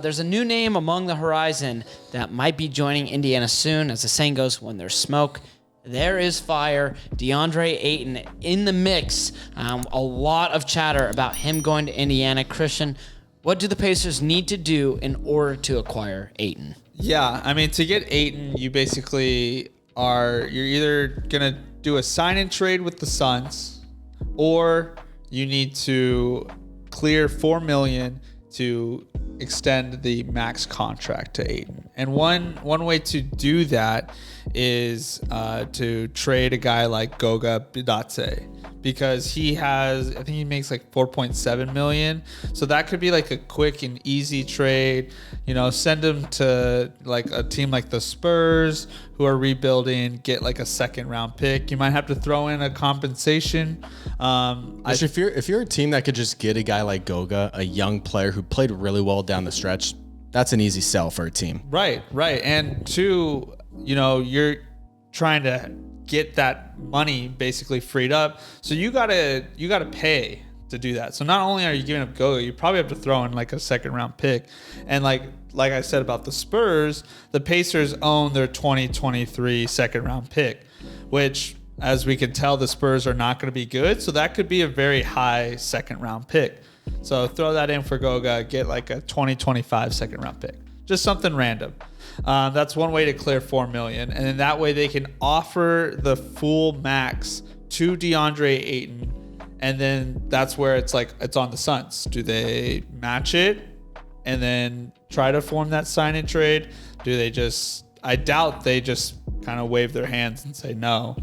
There's a new name among the horizon that might be joining Indiana soon. As the saying goes, when there's smoke, there is fire. Deandre Ayton in the mix. A lot of chatter about him going to Indiana. Christian, what do the Pacers need to do in order to acquire Ayton? Yeah, I mean, to get Ayton, you basically you're either going to do a sign-and trade with the Suns, or you need to clear $4 million to extend the max contract to Ayton. And one way to do that is to trade a guy like Goga Bitadze, because I think he makes like $4.7 million. So that could be like a quick and easy trade. Send him to like a team like the Spurs, who are rebuilding, get like a second round pick. You might have to throw in a compensation. If you're a team that could just get a guy like Goga, a young player who played really well down the stretch, that's an easy sell for a team. Right. And two, you're trying to get that money basically freed up. So you gotta pay to do that. So not only are you giving up Goga, you probably have to throw in like a second round pick. And like I said about the Spurs, the Pacers own their 2023 second round pick, which, as we can tell, the Spurs are not going to be good. So that could be a very high second round pick. So throw that in for Goga, get like a 2025 second round pick. Just something random. That's one way to clear $4 million. And then that way they can offer the full max to Deandre Ayton. And then that's where it's on the Suns. Do they match it and then try to form that sign-and trade? I doubt they just kind of wave their hands and say no.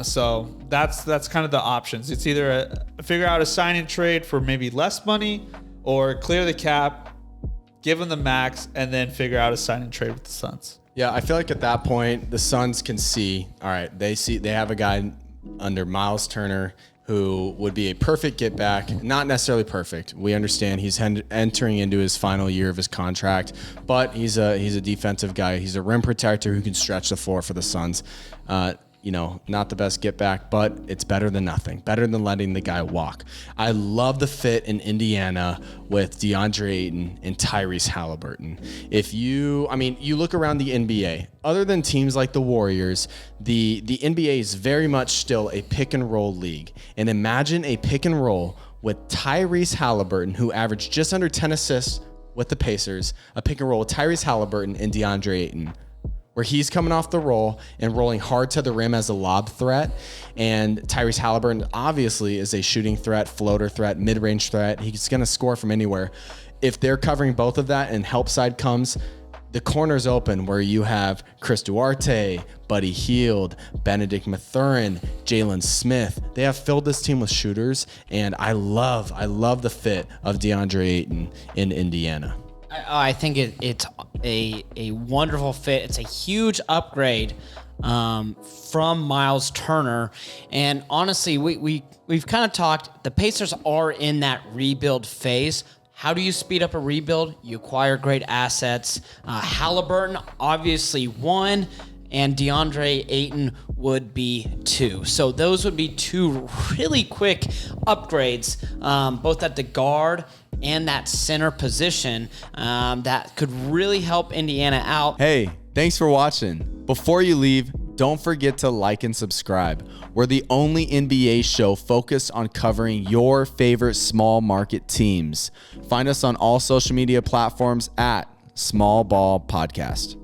So that's kind of the options. It's either figure out a sign-and trade for maybe less money, or clear the cap, give them the max, and then figure out a sign-and trade with the Suns. Yeah, I feel like at that point, the Suns can see, all right, they have a guy under Miles Turner who would be a perfect get back. Not necessarily perfect. We understand he's entering into his final year of his contract, but he's a defensive guy. He's a rim protector who can stretch the floor for the Suns. Not the best get back, but it's better than nothing. Better than letting the guy walk. I love the fit in Indiana with Deandre Ayton and Tyrese Halliburton. You look around the NBA, other than teams like the Warriors, the NBA is very much still a pick and roll league. And imagine a pick and roll with Tyrese Halliburton, who averaged just under 10 assists with the Pacers, a pick and roll with Tyrese Halliburton and Deandre Ayton, where he's coming off the roll and rolling hard to the rim as a lob threat. And Tyrese Halliburton obviously is a shooting threat, floater threat, mid-range threat. He's going to score from anywhere. If they're covering both of that and help side comes, the corner's open, where you have Chris Duarte, Buddy Hield, Benedict Mathurin, Jalen Smith. They have filled this team with shooters, and I love the fit of Deandre Ayton in Indiana. I think it's a wonderful fit. It's a huge upgrade from Miles Turner. And honestly, we've kind of talked, the Pacers are in that rebuild phase. How do you speed up a rebuild? You acquire great assets. Halliburton, obviously one, and Deandre Ayton would be two. So those would be two really quick upgrades, both at the guard and that center position, that could really help Indiana out. Hey, thanks for watching. Before you leave, don't forget to like and subscribe. We're the only NBA show focused on covering your favorite small market teams. Find us on all social media platforms at Small Ball Podcast.